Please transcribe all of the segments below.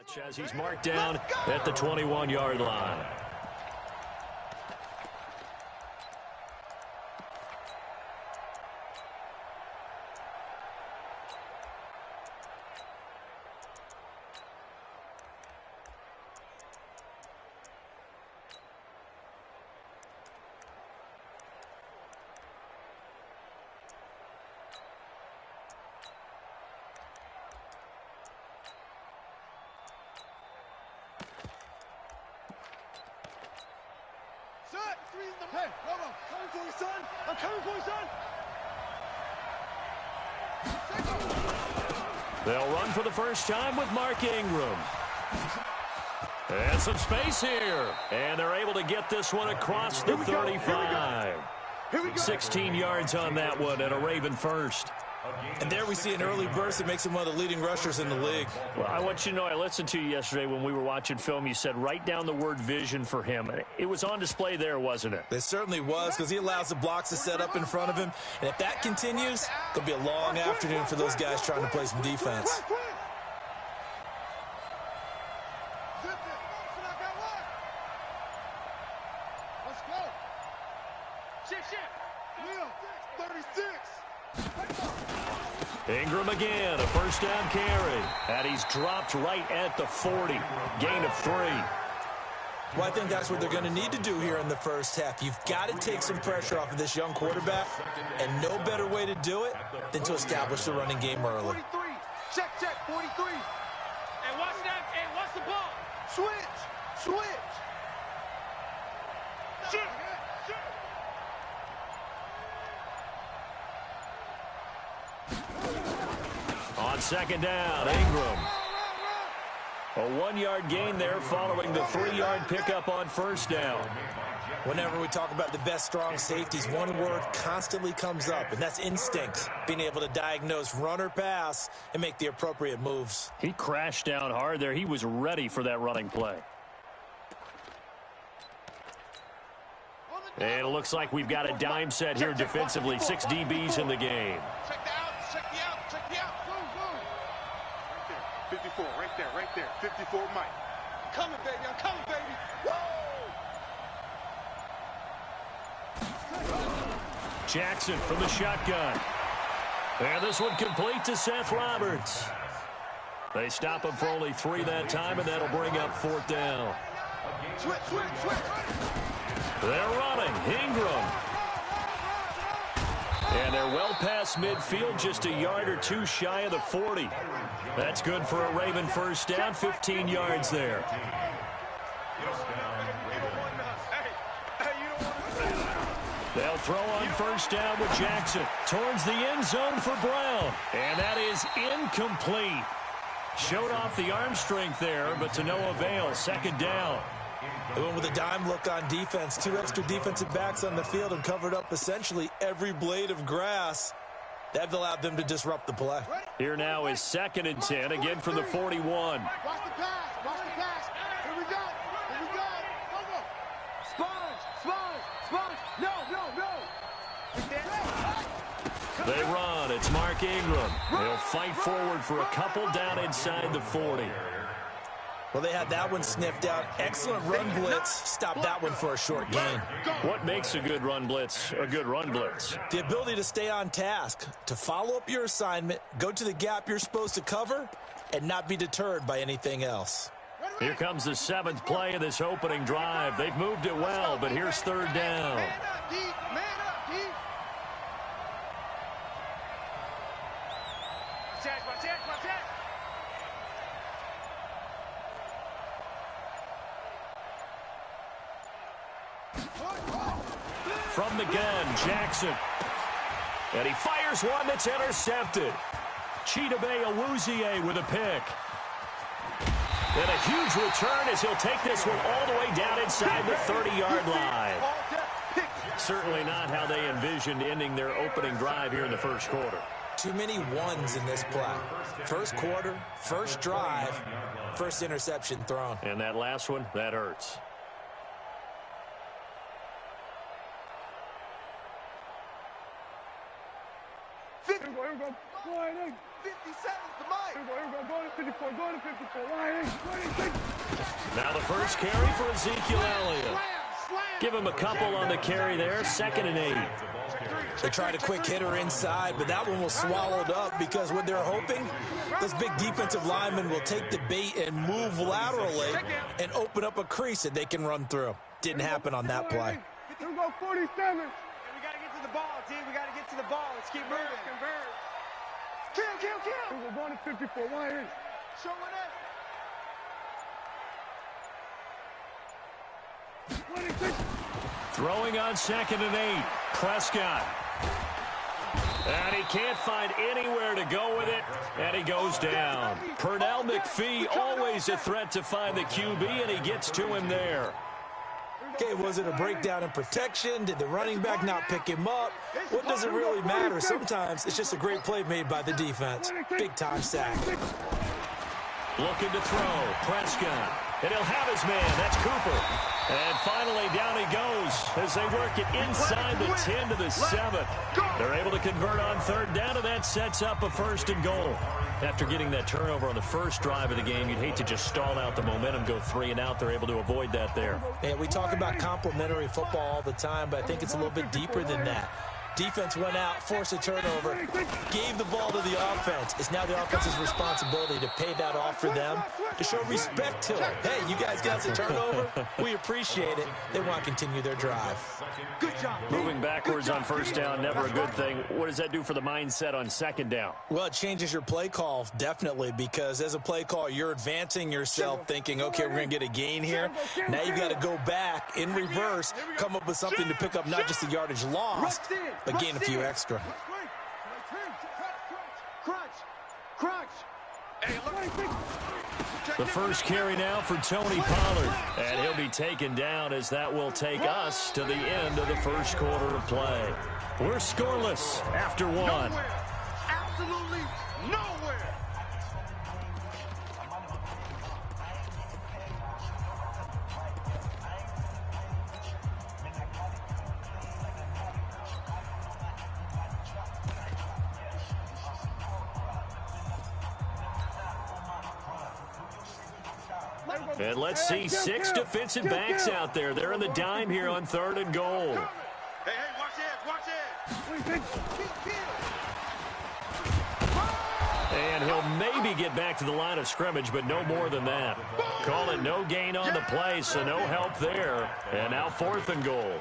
Watch as he's marked down at the 21-yard line. Hey, hold on. Coming for you, son. I'm coming for you, son. They'll run for the first time with Mark Ingram. And some space here. And they're able to get this one across the 35. 16 yards on that one and a Raven first. And there we see an early burst that makes him one of the leading rushers in the league. Well, I want you to know, I listened to you yesterday when we were watching film. You said write down the word vision for him. It was on display there, wasn't it? It certainly was, because he allows the blocks to set up in front of him. And if that continues, it'll be a long afternoon for those guys trying to play some defense. Ingram again, a first down carry. And he's dropped right at the 40. Gain of 3. Well, I think that's what they're going to need to do here in the first half. You've got to take some pressure off of this young quarterback, and no better way to do it than to establish the running game early. 43. Check, 43. And watch that, and watch the ball. Switch. Shoot. On second down, Ingram. A 1-yard gain there following the 3-yard pickup on first down. Whenever we talk about the best strong safeties, one word constantly comes up, and that's instinct. Being able to diagnose run or pass and make the appropriate moves. He crashed down hard there. He was ready for that running play. And it looks like we've got a dime set here defensively. 6 DBs in the game. Check the out. Boom. 54, right there. 54, Mike. I'm coming, baby. Woo! Jackson from the shotgun. And this one complete to Seth Roberts. They stop him for only 3 that time, and that'll bring up 4th down. Switch. They're running. Ingram. And they're well past midfield, just a yard or 2 shy of the 40. That's good for a Raven first down, 15 yards there. They'll throw on first down with Jackson towards the end zone for Brown. And that is incomplete. Showed off the arm strength there, but to no avail. 2nd down. They went with a dime look on defense. 2 extra defensive backs on the field and covered up essentially every blade of grass. That allowed them to disrupt the play. Here now is 2nd and 10, again from the 41. Watch the pass. Here we go. Sponge. No. They run. It's Mark Ingram. They'll fight forward for a couple down inside the 40. Well, they had that one sniffed out. Excellent run blitz. Stopped that one for a short gain. What makes a good run blitz a good run blitz? The ability to stay on task, to follow up your assignment, go to the gap you're supposed to cover, and not be deterred by anything else. Here comes the 7th play of this opening drive. They've moved it well, but here's 3rd down. Man up, D. Watch that. From the gun, Jackson. And he fires one that's intercepted. Chidobe Awuzie with a pick. And a huge return as he'll take this one all the way down inside the 30-yard line. Certainly not how they envisioned ending their opening drive here in the first quarter. Too many ones in this play. First quarter, first drive, first interception thrown. And that last one, that hurts. Here we go. 57 to Mike. Here we go. Now the first carry for Ezekiel Elliott. Give him a couple on the carry there, 2nd and 8. They tried a quick hitter inside, but that one was swallowed up because what they're hoping, those big defensive linemen will take the bait and move laterally and open up a crease that they can run through. Didn't happen on that play. Here we go, 47. We got to get to the ball, D. We got to get to the ball. Let's keep moving. Kill. We're going to 54. Why is? Show it up. 26. Throwing on 2nd and 8. Prescott. And he can't find anywhere to go with it, and he goes down. Pernell McPhee, always a threat to find the QB, and he gets to him there. Okay, was it a breakdown in protection? Did the running back not pick him up? What does it really matter? Sometimes it's just a great play made by the defense. Big-time sack. Looking to throw. Prescott. And he'll have his man. That's Cooper. And finally, down he goes as they work it inside the 10 to the 7. They're able to convert on 3rd down, and that sets up a 1st and goal. After getting that turnover on the first drive of the game, you'd hate to just stall out the momentum, go 3 and out. They're able to avoid that there. Yeah, we talk about complementary football all the time, but I think it's a little bit deeper than that. Defense went out, forced a turnover, gave the ball to the offense. It's now the offense's responsibility to pay that off for them, to show respect to it. Hey, you guys got the turnover. We appreciate it. They want to continue their drive. Good job. Moving backwards on 1st down, never a good thing. What does that do for the mindset on 2nd down? Well, it changes your play call, definitely, because as a play call, you're advancing yourself thinking, okay, we're going to get a gain here. Now you've got to go back in reverse, come up with something to pick up not just the yardage lost, but gain a few extra. The first carry now for Tony Pollard. And he'll be taken down as that will take us to the end of the first quarter of play. We're scoreless after 1. Nowhere. Absolutely nowhere. And let's see 6 defensive backs out there. They're in the dime here on 3rd and goal. Hey, watch this. And he'll maybe get back to the line of scrimmage, but no more than that. Call it no gain on the play, so no help there. And now 4th and goal.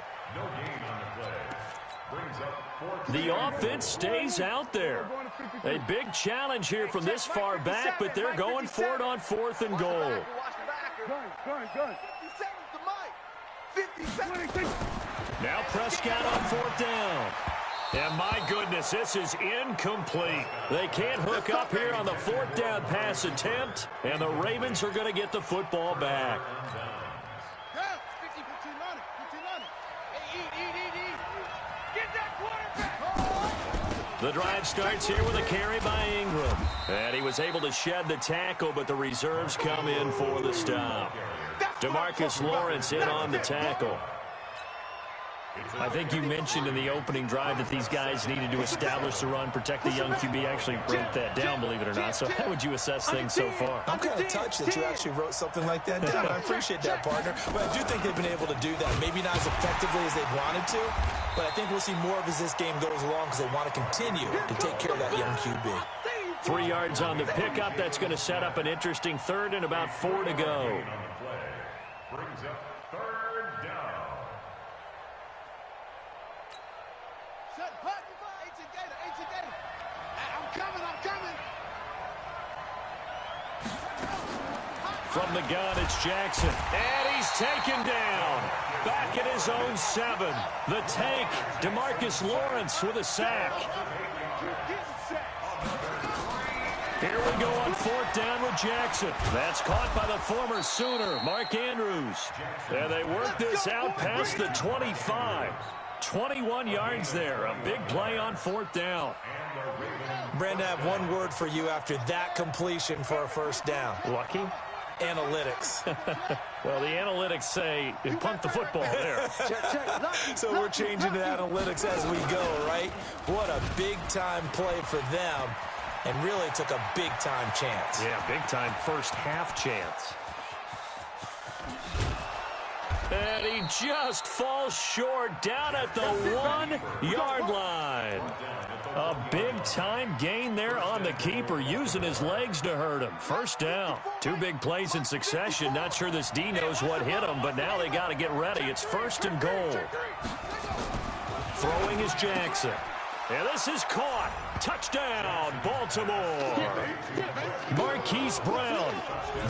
The offense stays out there. A big challenge here from this far back, but they're going for it on 4th and goal. Gun. 57. Now Prescott on 4th down. And my goodness, this is incomplete. They can't hook up here on the 4th down pass attempt, and the Ravens are going to get the football back. The drive starts here with a carry by Ingram. And he was able to shed the tackle, but the reserves come in for the stop. DeMarcus Lawrence in on the tackle. I think you mentioned in the opening drive that these guys needed to establish the run, protect the young QB. Actually wrote that down, believe it or not. So how would you assess things so far? I'm kind of touched that you actually wrote something like that down. I appreciate that, partner. But I do think they've been able to do that. Maybe not as effectively as they wanted to, but I think we'll see more of as this game goes along because they want to continue to take care of that young QB. 3 yards on the pickup. That's going to set up an interesting 3rd and about 4 to go. Brings up 3rd down. I'm coming. From the gun, it's Jackson. And he's taken down. Back at his own 7. The tank, DeMarcus Lawrence with a sack. Here we go on 4th down with Jackson. That's caught by the former Sooner, Mark Andrews. And they work this out past the 25. 21 yards there. A big play on 4th down. Brandon, I have one word for you after that completion for a 1st down. Lucky? Analytics. Well, the analytics say punt the football there. So we're changing to analytics as we go, right? What a big-time play for them. and really took a big-time chance. Yeah, big-time first-half chance. And he just falls short down at the 1-yard line. A big-time gain there on the keeper, using his legs to hurt him. First down. 2 big plays in succession. Not sure this D knows what hit him, but now they got to get ready. It's 1st and goal. Throwing is Jackson. And this is caught. Touchdown, Baltimore. Marquise Brown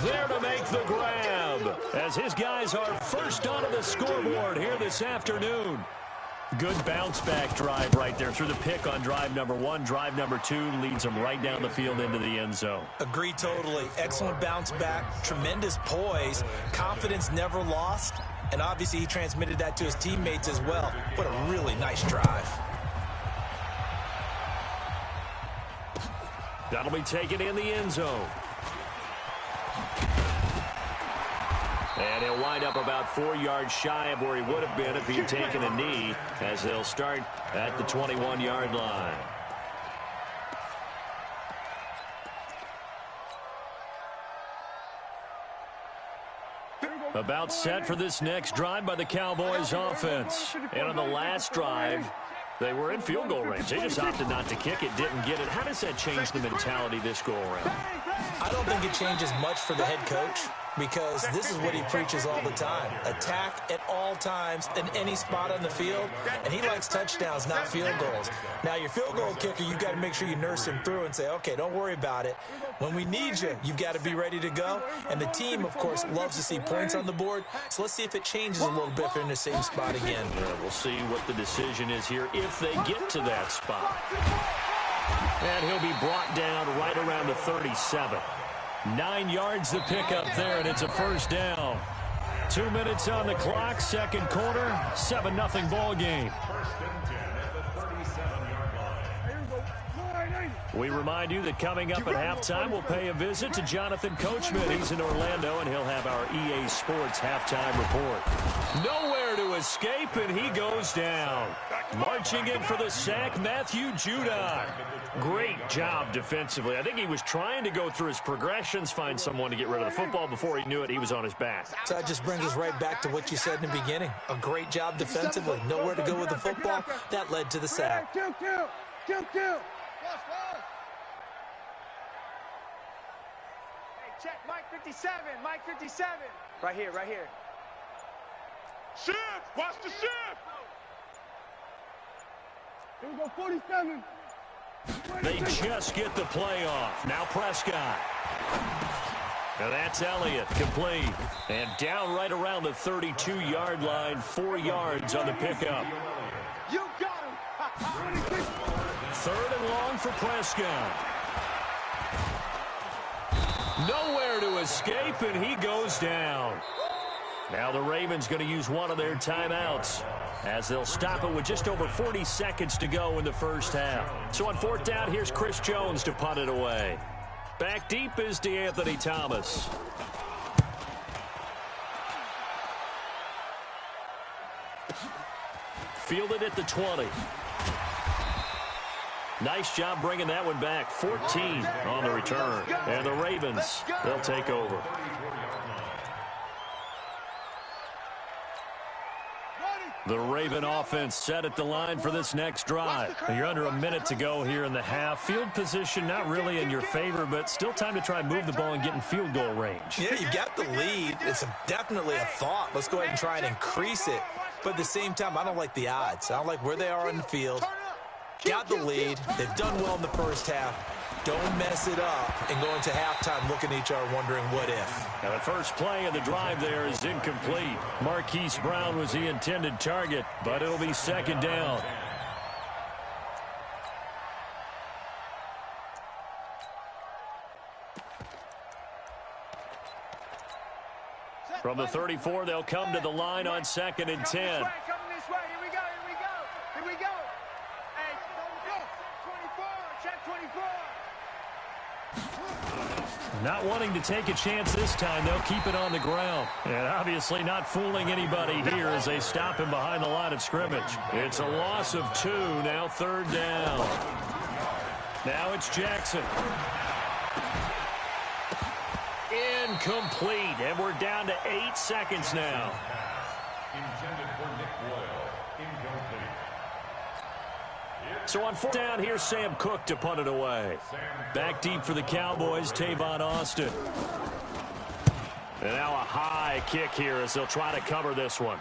there to make the grab as his guys are first onto the scoreboard here this afternoon. Good bounce-back drive right there through the pick on drive number 1. Drive number 2 leads them right down the field into the end zone. Agree totally. Excellent bounce back, tremendous poise, confidence never lost, and obviously he transmitted that to his teammates as well. What a really nice drive. That'll be taken in the end zone. And he'll wind up about 4 yards shy of where he would have been if he had taken a knee, as they'll start at the 21-yard line. About set for this next drive by the Cowboys offense. And on the last drive, they were in field goal range. They just opted not to kick it, didn't get it. How does that change the mentality this go-around? I don't think it changes much for the head coach, because this is what he preaches all the time. Attack at all times in any spot on the field, and he likes touchdowns, not field goals. Now, your field goal kicker, you've got to make sure you nurse him through and say, okay, don't worry about it. When we need you, you've got to be ready to go. And the team, of course, loves to see points on the board, so let's see if it changes a little bit if they're in the same spot again. We'll see what the decision is here if they get to that spot. And he'll be brought down right around the 37. 9 yards to pick up there, and it's a first down. 2 minutes on the clock, second quarter, 7-0 ball game. We remind you that coming up at halftime, we'll pay a visit to Jonathan Coachman. He's in Orlando, and he'll have our EA Sports halftime report. Nowhere to escape, and he goes down. Marching in for the sack, Matthew Judon. Great job defensively. I think he was trying to go through his progressions, find someone to get rid of the football. Before he knew it, he was on his back. So that just brings us right back to what you said in the beginning. A great job defensively. Nowhere to go with the football. That led to the sack. Hey, check Mike 57, Mike 57. Right here, right here. Shift! Watch the shift! Here we go, 47. They just get the play off. Now Prescott. And that's Elliott, complete. And down right around the 32-yard line, 4 yards on the pickup. You got him. 3rd and long for Prescott. Nowhere to escape, and he goes down. Now the Ravens going to use one of their timeouts, as they'll stop it with just over 40 seconds to go in the first half. So on 4th down, here's Chris Jones to punt it away. Back deep is DeAnthony Thomas. Fielded at the 20. Nice job bringing that one back. 14 on the return. And the Ravens, they'll take over. The Raven offense set at the line for this next drive. You're under a minute to go here in the half. Field position not really in your favor, but still time to try and move the ball and get in field goal range. Yeah, you've got the lead. It's definitely a thought. Let's go ahead and try and increase it. But at the same time, I don't like the odds. I don't like where they are in the field. Got the lead. They've done well in the first half. Don't mess it up and go into halftime looking at each other wondering what if. Now the first play of the drive there is incomplete. Marquise Brown was the intended target, but it'll be 2nd down. From the 34, they'll come to the line on 2nd and 10. Coming this way. Here we go. Here we go. Here we go. Hey, go. 24. Check 24. Not wanting to take a chance this time, they'll keep it on the ground. And obviously not fooling anybody here as they stop him behind the line of scrimmage. It's a loss of 2, now 3rd down. Now it's Jackson. Incomplete, and we're down to 8 seconds now. Intended for Nick Boyle. Incomplete. So on 4th down, here's Sam Cook to punt it away. Back deep for the Cowboys, Tavon Austin. And now a high kick here as they'll try to cover this one.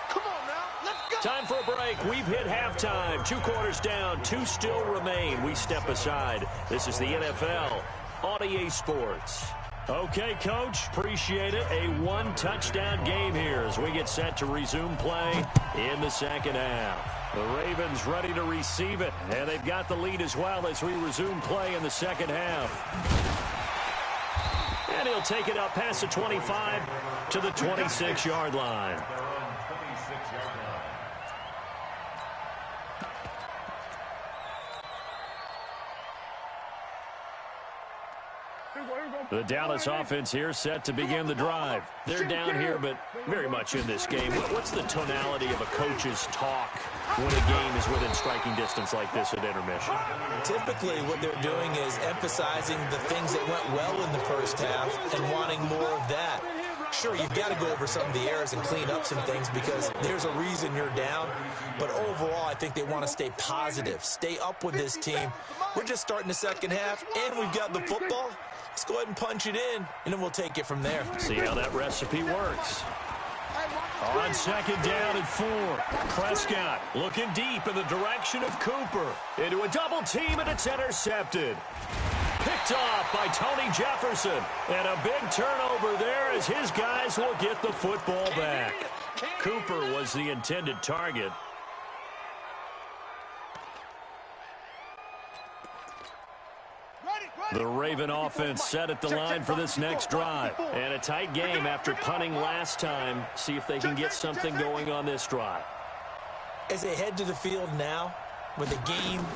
Come on now, let's go. Time for a break. We've hit halftime. 2 quarters down, 2 still remain. We step aside. This is the NFL on EA Sports. Okay, Coach, appreciate it. A 1-touchdown game here as we get set to resume play in the second half. The Ravens ready to receive it, and they've got the lead as well as we resume play in the second half. And he'll take it up past the 25 to the 26-yard line. They're on 26-yard line. The Dallas offense here set to begin the drive. They're down here, but very much in this game. What's the tonality of a coach's talk when a game is within striking distance like this at intermission? Typically, what they're doing is emphasizing the things that went well in the first half and wanting more of that. Sure, you've got to go over some of the errors and clean up some things because there's a reason you're down. But overall, I think they want to stay positive, stay up with this team. We're just starting the second half, and we've got the football. Let's go ahead and punch it in, and then we'll take it from there. See how that recipe works. On 2nd down and 4. Prescott looking deep in the direction of Cooper. Into a double team, and it's intercepted. Picked off by Tony Jefferson. And a big turnover there as his guys will get the football back. Cooper was the intended target. The Raven offense set at the line for this next drive. And a tight game after punting last time. See if they can get something going on this drive. As they head to the field now, with the game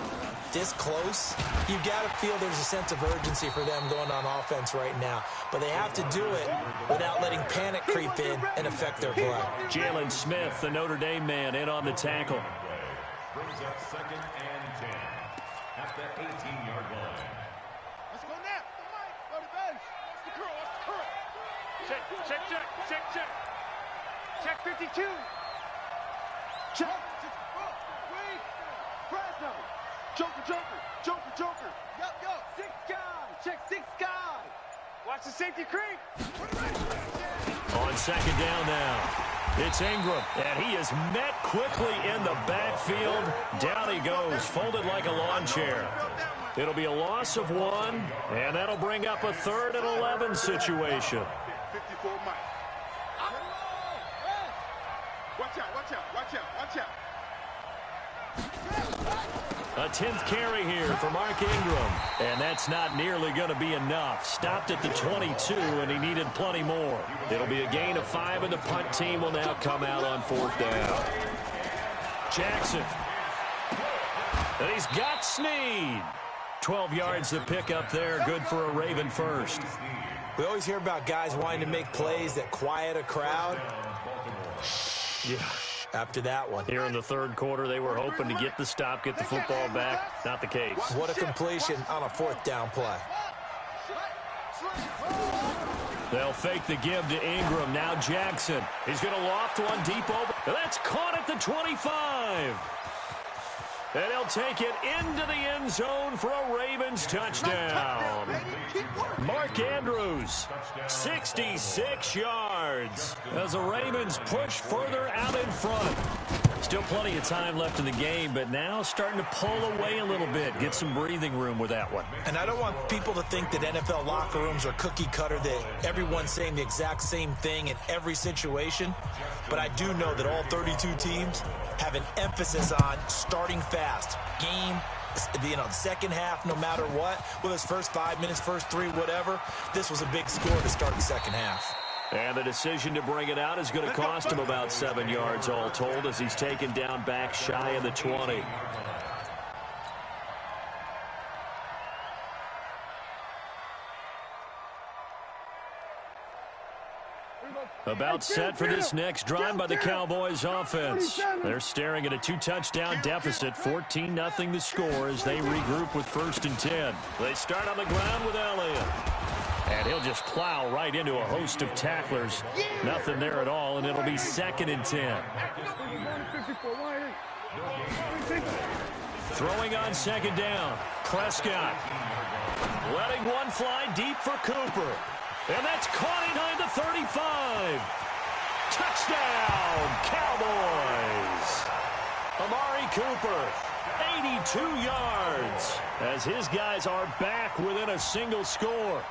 this close, you've got to feel there's a sense of urgency for them going on offense right now. But they have to do it without letting panic creep in and affect their play. Jalen Smith, the Notre Dame man, in on the tackle. Brings up 2nd and 10 at the 18-yard line. Let's go now. Go to base. What's the curl? What's the curl? Check, check, check, check, check. Check 52. Check. Wait. Fresno. Joker, Joker, Joker, Joker. Yo, yo. 6 guy. Check 6 guy. Watch the safety creep. On 2nd down now. It's Ingram, and he is met quickly in the backfield. Down he goes, folded like a lawn chair. It'll be a loss of 1, and that'll bring up a 3rd and 11 situation. 54 Mike. Watch out, watch out, watch out, watch out. A 10th carry here for Mark Ingram, and that's not nearly going to be enough. Stopped at the 22, and he needed plenty more. It'll be a gain of 5, and the punt team will now come out on 4th down. Jackson. And he's got Snead. 12 yards to pick up there. Good for a Raven first. We always hear about guys wanting to make plays that quiet a crowd. Yeah. After that one. Here in the 3rd quarter, they were hoping to get the stop, get the football back. Not the case. What a completion on a 4th down play. They'll fake the give to Ingram. Now Jackson. He's going to loft one deep over. That's caught at the 25. And he'll take it into the end zone for a Ravens touchdown. Mark Andrews, 66 yards as the Ravens push further out in front. Still plenty of time left in the game, but now starting to pull away a little bit. Get some breathing room with that one. And I don't want people to think that NFL locker rooms are cookie cutter, that everyone's saying the exact same thing in every situation. But I do know that all 32 teams have an emphasis on starting fast. Game, the second half, no matter what, whether it's first 5 minutes, first 3, whatever, this was a big score to start the second half. And the decision to bring it out is going to cost him about 7 yards all told as he's taken down back shy of the 20. About set for this next drive by the Cowboys offense. They're staring at a 2-touchdown deficit, 14-0 the score as they regroup with 1st and 10. They start on the ground with Elliott. And he'll just plow right into a host of tacklers. Nothing there at all, and it'll be 2nd and 10. Throwing on 2nd down. Prescott letting one fly deep for Cooper. And that's caught behind the 35. Touchdown, Cowboys. Amari Cooper, 82 yards, as his guys are back within a single score.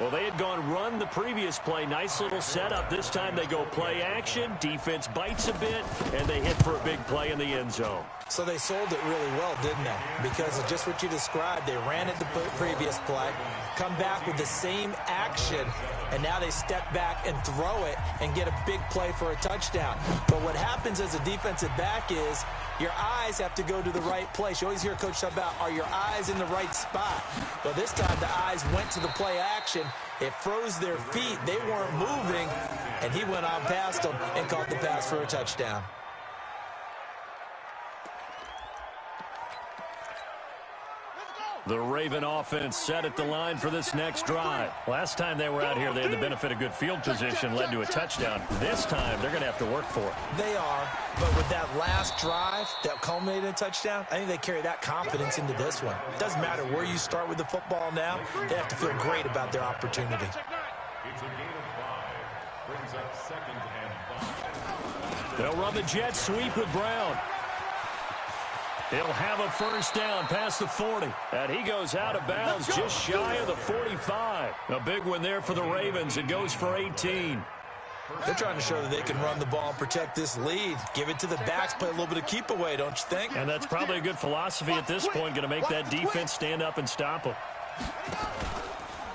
Well, they had gone run the previous play. Nice little setup. This time they go play action. Defense bites a bit, and they hit for a big play in the end zone. So they sold it really well, didn't they? Because of just what you described. They ran it the previous play, come back with the same action, and now they step back and throw it and get a big play for a touchdown. But what happens as a defensive back is your eyes have to go to the right place. You always hear Coach talk about, are your eyes in the right spot? Well, this time the eyes went to the play action. It froze their feet. They weren't moving, and he went on past them and caught the pass for a touchdown. The Raven offense set at the line for this next drive. Last time they were out here, they had the benefit of good field position, led to a touchdown. This time, they're going to have to work for it. They are, but with that last drive that culminated in a touchdown, I think they carry that confidence into this one. It doesn't matter where you start with the football now. They have to feel great about their opportunity. It's a gain of 5. Brings up 2nd and 5. They'll run the jet sweep with Brown. He'll have a 1st down past the 40. And he goes out of bounds just shy of the 45. A big one there for the Ravens. It goes for 18. They're trying to show that they can run the ball and protect this lead. Give it to the backs, play a little bit of keep away, don't you think? And that's probably a good philosophy at this point, going to make that defense stand up and stop them.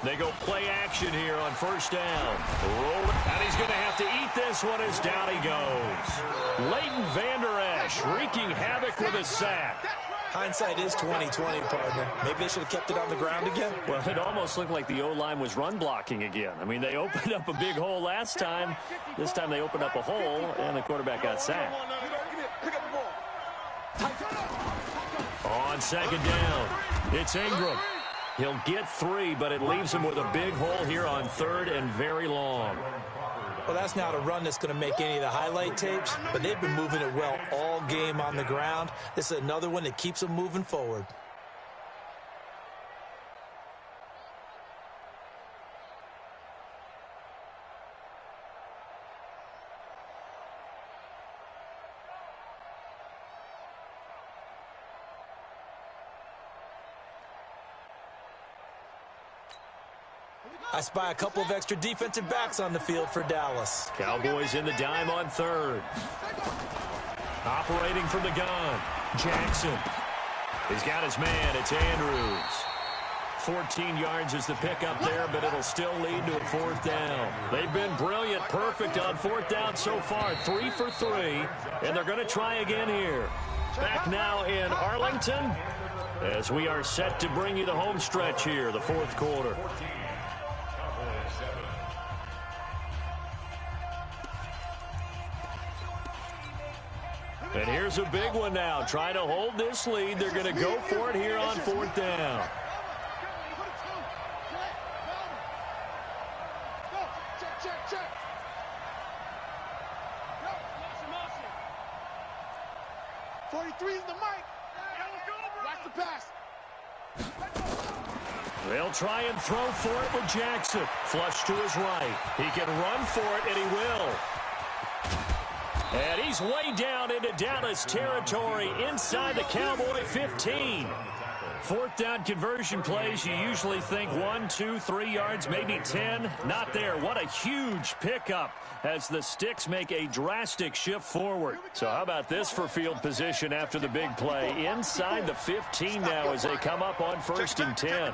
They go play action here on 1st down. And he's going to have to eat this one as down he goes. Leighton Vander Esch wreaking havoc with a sack. Hindsight is 20/20, partner. Maybe they should have kept it on the ground again. Well, it almost looked like the O-line was run blocking again. I mean, they opened up a big hole last time. This time they opened up a hole, and the quarterback got sacked. On 2nd down, it's Ingram. He'll get 3, but it leaves him with a big hole here on 3rd and very long. Well, that's not a run that's going to make any of the highlight tapes, but they've been moving it well all game on the ground. This is another one that keeps them moving forward. I spy a couple of extra defensive backs on the field for Dallas. Cowboys in the dime on 3rd. Operating from the gun, Jackson. He's got his man. It's Andrews. 14 yards is the pickup there, but it'll still lead to a 4th down. They've been brilliant, perfect on 4th down so far. 3 for 3, and they're going to try again here. Back now in Arlington as we are set to bring you the home stretch here, the 4th quarter. And here's a big one now. Trying to hold this lead. They're going to go for it here on 4th down. They'll try and throw for it with Jackson. Flush to his right. He can run for it, and he will. And he's way down into Dallas territory inside the Cowboy 15. 4th down conversion plays, you usually think 1, 2, 3 yards, maybe 10. Not there. What a huge pickup as the Sticks make a drastic shift forward. So how about this for field position after the big play? Inside the 15 now as they come up on 1st and 10.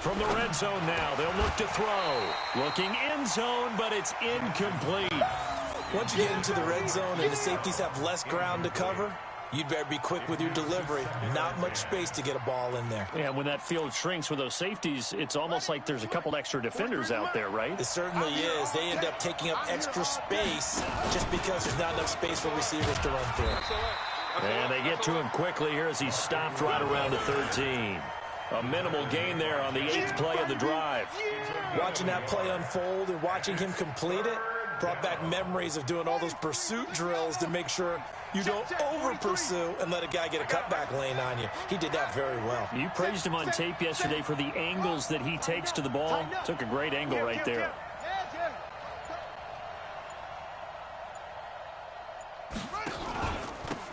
From the red zone now, they'll look to throw. Looking end zone, but it's incomplete. Once you get into the red zone and the safeties have less ground to cover, you'd better be quick with your delivery. Not much space to get a ball in there. Yeah, when that field shrinks with those safeties, it's almost like there's a couple extra defenders out there, right? It certainly is. They end up taking up extra space just because there's not enough space for receivers to run through. And they get to him quickly here as he stopped right around the 13. A minimal gain there on the 8th play of the drive. Watching that play unfold and watching him complete it brought back memories of doing all those pursuit drills to make sure you don't over-pursue and let a guy get a cutback lane on you. He did that very well. You praised him on tape yesterday for the angles that he takes to the ball. Took a great angle right there.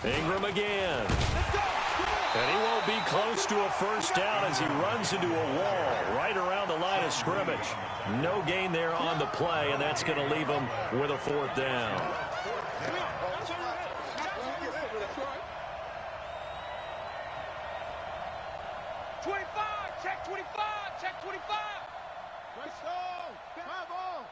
Ingram again. And he won't be close to a first down as he runs into a wall right around the line of scrimmage. No gain there on the play, and that's going to leave him with a 4th down. Check 25, check 25. Let's go. Come on.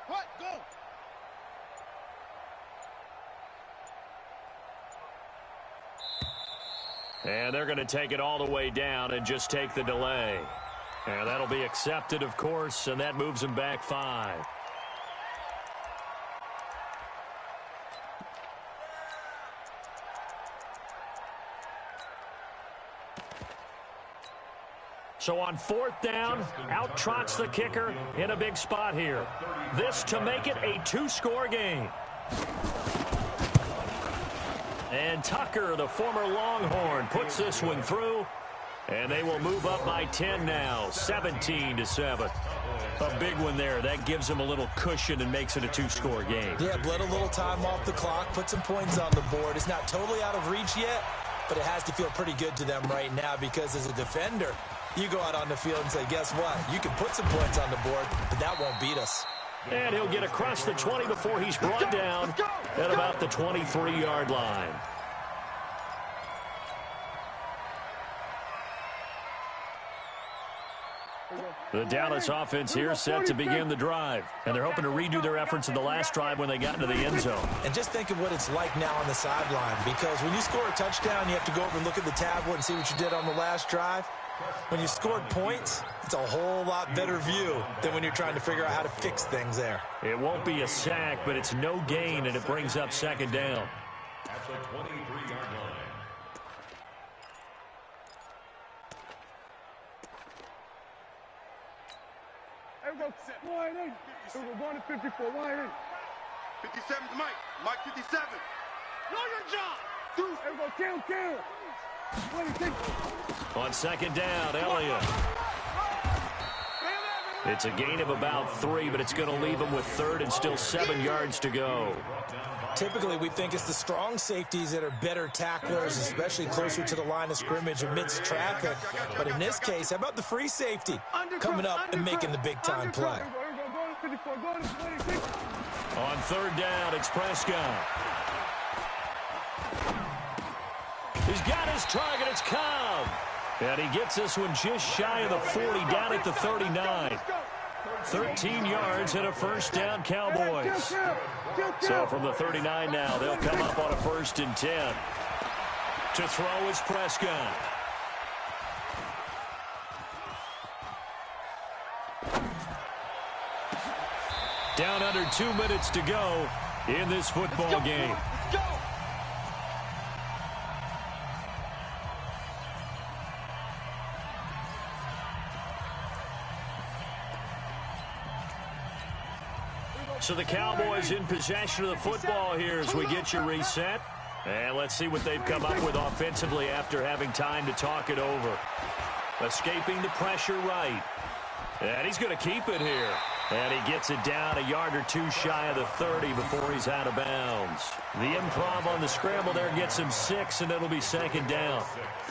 What? Go. And they're going to take it all the way down and just take the delay. And that'll be accepted, of course, and that moves him back 5. So on 4th down, out trots the kicker in a big spot here. This to make it a 2-score game. And Tucker, the former Longhorn, puts this one through. And they will move up by 10 now, 17-7. A big one there. That gives them a little cushion and makes it a 2-score game. Yeah, bled a little time off the clock, put some points on the board. It's not totally out of reach yet, but it has to feel pretty good to them right now because as a defender, you go out on the field and say, guess what? You can put some points on the board, but that won't beat us. And he'll get across the 20 before he's brought down at about the 23-yard line. The Dallas offense here set to begin the drive. And they're hoping to redo their efforts in the last drive when they got into the end zone. And just think of what it's like now on the sideline, because when you score a touchdown, you have to go over and look at the tablet and see what you did on the last drive. When you scored points, it's a whole lot better view than when you're trying to figure out how to fix things there. It won't be a sack, but it's no gain, and it brings up 2nd down. At the 23-yard line. Everyone wide in. We're going to 54, wide in. 57's Mike. Mike 57. Know your job. Everyone kill. On 2nd down, Elliott. It's a gain of about 3, but it's going to leave him with 3rd and still 7 yards to go. Typically, we think it's the strong safeties that are better tacklers, especially closer to the line of scrimmage amidst traffic. But in this case, how about the free safety coming up and making the big-time play? On 3rd down, it's Prescott. He's got his target. It's Cobb. And he gets this one just shy of the 40, down at the 39. 13 yards and a first down, Cowboys. So from the 39 now, they'll come up on a 1st and 10. To throw is Prescott. Down under 2 minutes to go in this football game. So the Cowboys in possession of the football here as we get you reset. And let's see what they've come up with offensively after having time to talk it over. Escaping the pressure right. And he's going to keep it here. And he gets it down a yard or 2 shy of the 30 before he's out of bounds. The improv on the scramble there gets him 6, and it'll be 2nd down.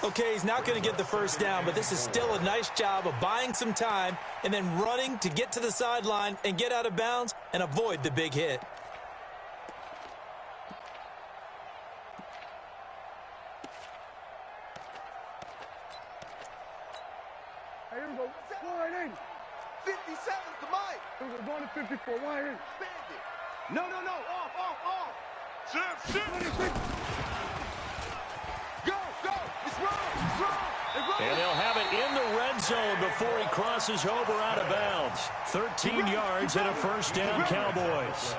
Okay, he's not going to get the first down, but this is still a nice job of buying some time and then running to get to the sideline and get out of bounds and avoid the big hit. we go. 180. 57's the mic. Here we go. Going to 54. 180. Expand it. No. Off. Shift. 26. Go. It's wrong. And they'll have it in the red zone before he crosses over out of bounds. 13 yards and a first down, Cowboys.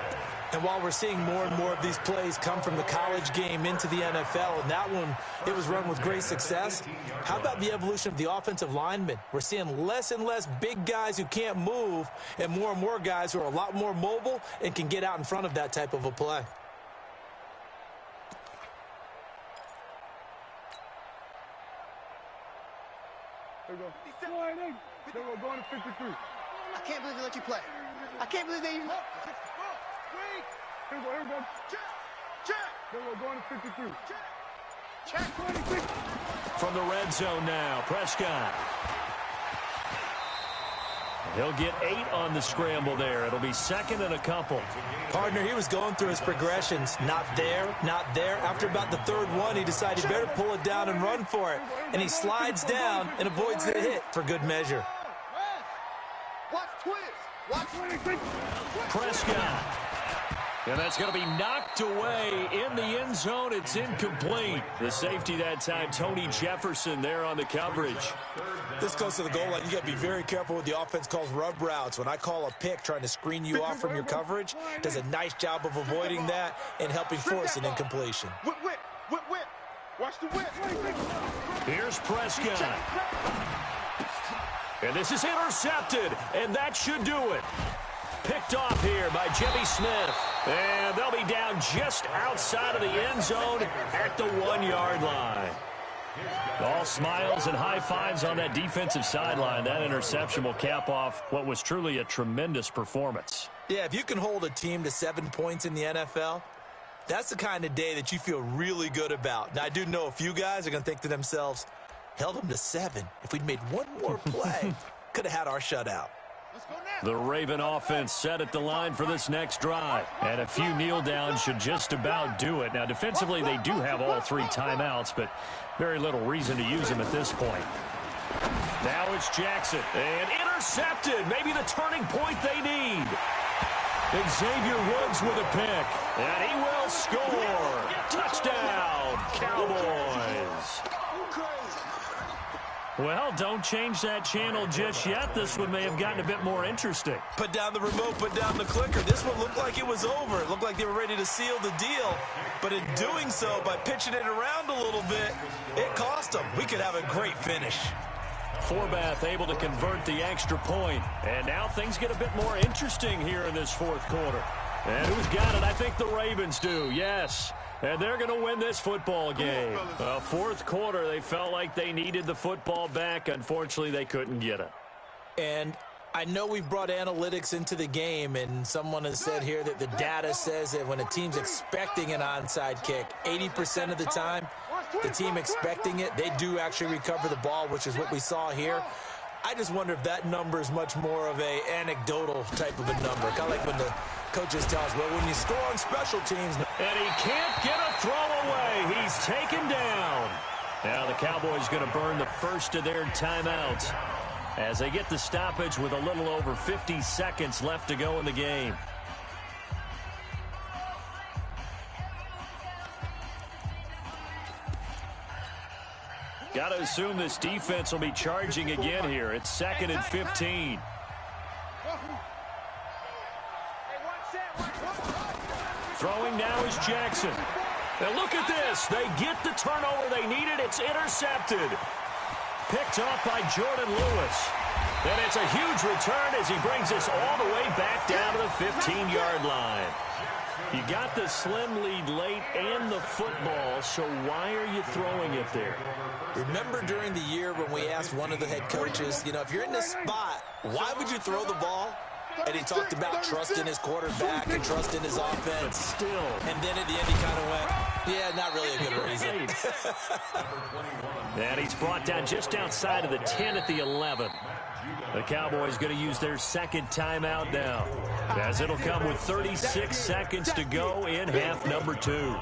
And while we're seeing more and more of these plays come from the college game into the NFL, and that one, it was run with great success, how about the evolution of the offensive linemen? We're seeing less and less big guys who can't move and more guys who are a lot more mobile and can get out in front of that type of a play. Here we go. 180. Here we go. Going to 53. I can't believe they let you play. I can't believe they even... Wait. Here we go. Check. Here we go. Going to 53. Check. 26. From the red zone now, Prescott. He'll get 8 on the scramble there. It'll be second and a couple. Partner, he was going through his progressions. Not there. After about the third one, he decided he better pull it down and run for it. And he slides down and avoids the hit for good measure. Watch twist. Watch 26. Prescott. And that's going to be knocked away in the end zone. It's incomplete. The safety that time, Tony Jefferson there on the coverage. This goes to the goal line. You got to be very careful with the offense calls rub routes. When I call a pick trying to screen you off from your coverage, does a nice job of avoiding that and helping force an incompletion. Whip. Watch the whip. Here's Prescott. And this is intercepted, and that should do it. Picked off here by Jimmy Smith. And they'll be down just outside of the end zone at the 1-yard line. All smiles and high fives on that defensive sideline. That interception will cap off what was truly a tremendous performance. Yeah, if you can hold a team to 7 points in the NFL, that's the kind of day that you feel really good about. Now, I do know a few guys are going to think to themselves, held them to 7. If we'd made one more play, could have had our shutout. The Raven offense set at the line for this next drive. And a few kneel downs should just about do it. Now, defensively, they do have all 3 timeouts, but very little reason to use them at this point. Now it's Jackson. And intercepted. Maybe the turning point they need. Xavier Woods with a pick. And he will score. Touchdown, Cowboys. Well, don't change that channel just yet. This one may have gotten a bit more interesting. Put down the remote, put down the clicker. This one looked like it was over. It looked like they were ready to seal the deal. But in doing so, by pitching it around a little bit, it cost them. We could have a great finish. Forbath able to convert the extra point. And now things get a bit more interesting here in this fourth quarter. And who's got it? I think the Ravens do, yes. And they're going to win this football game. Fourth quarter, they felt like they needed the football back. Unfortunately, they couldn't get it. And I know we've brought analytics into the game, and someone has said here that the data says that when a team's expecting an onside kick, 80% of the time, the team expecting it, they do actually recover the ball, which is what we saw here. I just wonder if that number is much more of a anecdotal type of a number. Kind of like when the coaches tell us, well, when you score on special teams. And he can't get a throw away. He's taken down. Now the Cowboys going to burn the first of their timeouts as they get the stoppage with a little over 50 seconds left to go in the game. Got to assume this defense will be charging again here. It's 2nd and 15. Throwing now is Jackson. Now look at this. They get the turnover they needed. It's intercepted. Picked off by Jordan Lewis. And it's a huge return as he brings us all the way back down to the 15-yard line. You got the slim lead late and the football, so why are you throwing it there? Remember during the year when we asked one of the head coaches, you know, if you're in this spot, why would you throw the ball? And he talked about trust in his quarterback and trust in his offense. But still. And then at the end he kind of went, yeah, not really a good reason. And he's brought down just outside of the 10 at the 11. The Cowboys going to use their second timeout now, as it'll come with 36 seconds to go in half number 2.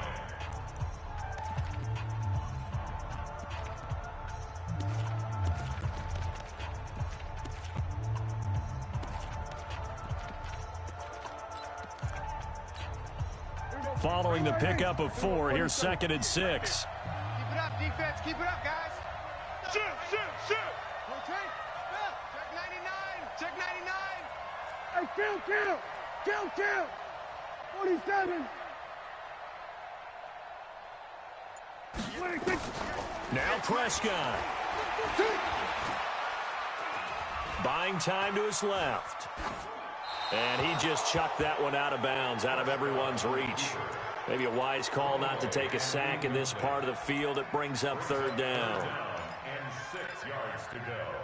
Following the pickup of 4, here's 2nd and 6. Keep it up, defense. Keep it up, guys. Shoot, shoot, shoot. Check 99. Check 99. Hey, count. 47. Now Prescott. Buying time to his left. And he just chucked that one out of bounds, out of everyone's reach. Maybe a wise call not to take a sack in this part of the field. It brings up 3rd down. And 6 yards to go.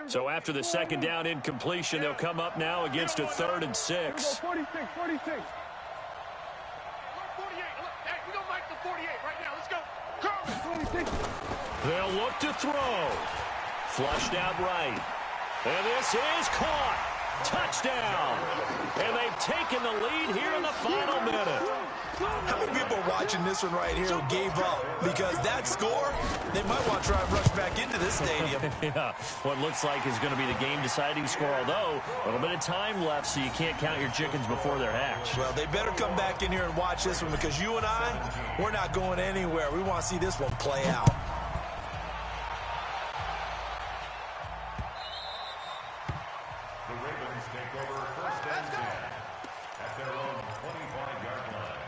So after the 2nd down incompletion, they'll come up now against a 3rd and 6. 46. 48. Hey, we don't like the 48 right now. Let's go. 46. They'll look to throw. Flushed out right. And this is caught. Touchdown. And they've taken the lead here in the final minute. How many people are watching this one right here who gave up? Because that score, they might want to try and rush back into this stadium. Yeah, what looks like is going to be the game-deciding score, although a little bit of time left, so you can't count your chickens before they're hatched. Well, they better come back in here and watch this one, because you and I, we're not going anywhere. We want to see this one play out. The Ravens take over 1st and 10 at their own 25-yard line.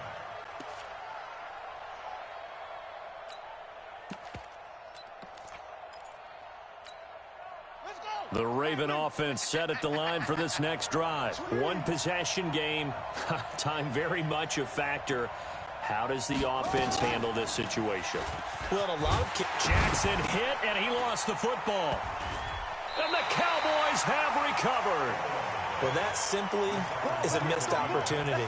The Raven offense set at the line for this next drive. 1-possession game. Time very much a factor. How does the offense handle this situation? Well, a lot of Jackson hit, and he lost the football. And the Cowboys have recovered. Well, that simply is a missed opportunity.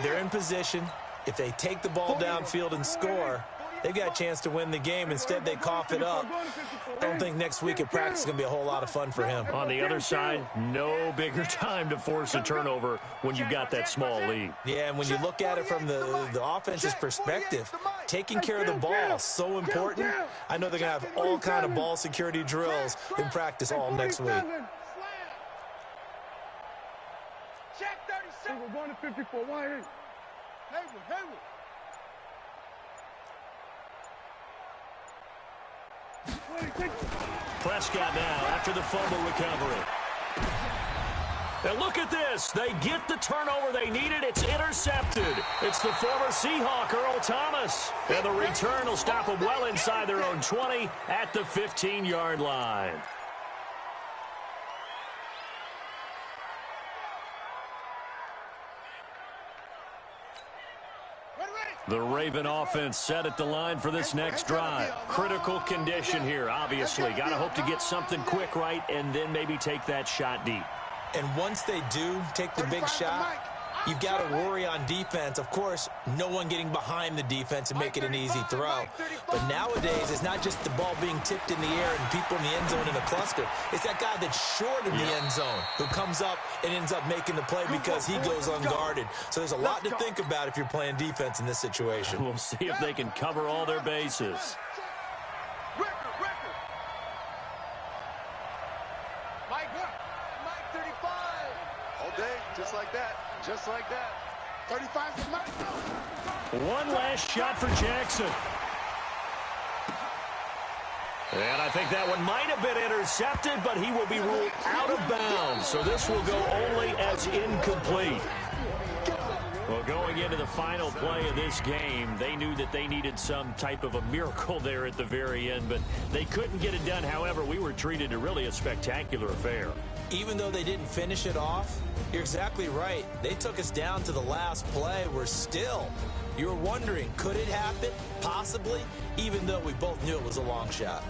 They're in position. If they take the ball downfield and score, they've got a chance to win the game. Instead, they cough it up. I don't think next week at practice is going to be a whole lot of fun for him. On the other side, no bigger time to force a turnover when you've got that small lead. Yeah, and when you look at it from the offense's perspective, taking care of the ball is so important. I know they're going to have all kind of ball security drills in practice all next week. Check 37. We're going to 54. Why ain't? Hayward. Prescott now after the fumble recovery. And look at this. They get the turnover they needed. It's intercepted. It's the former Seahawk, Earl Thomas. And the return will stop them well inside their own 20 at the 15-yard line. The Raven offense set at the line for this next drive. Critical condition here, obviously. Got to hope to get something quick right and then maybe take that shot deep. And once they do take the big shot, you've got to worry on defense. Of course, no one getting behind the defense and make it an easy throw. But nowadays, it's not just the ball being tipped in the air and people in the end zone in a cluster. It's that guy that's short in the end zone who comes up and ends up making the play because he goes unguarded. So there's a lot to think about if you're playing defense in this situation. We'll see if they can cover all their bases. Mike 35. All day, just like that. Just like that. 35 to Mike. One last shot for Jackson. And I think that one might have been intercepted, but he will be ruled out of bounds. So this will go only as incomplete. Well, going into the final play of this game, they knew that they needed some type of a miracle there at the very end, but they couldn't get it done. However, we were treated to really a spectacular affair. Even though they didn't finish it off, you're exactly right. They took us down to the last play. You were wondering, could it happen? Possibly, even though we both knew it was a long shot.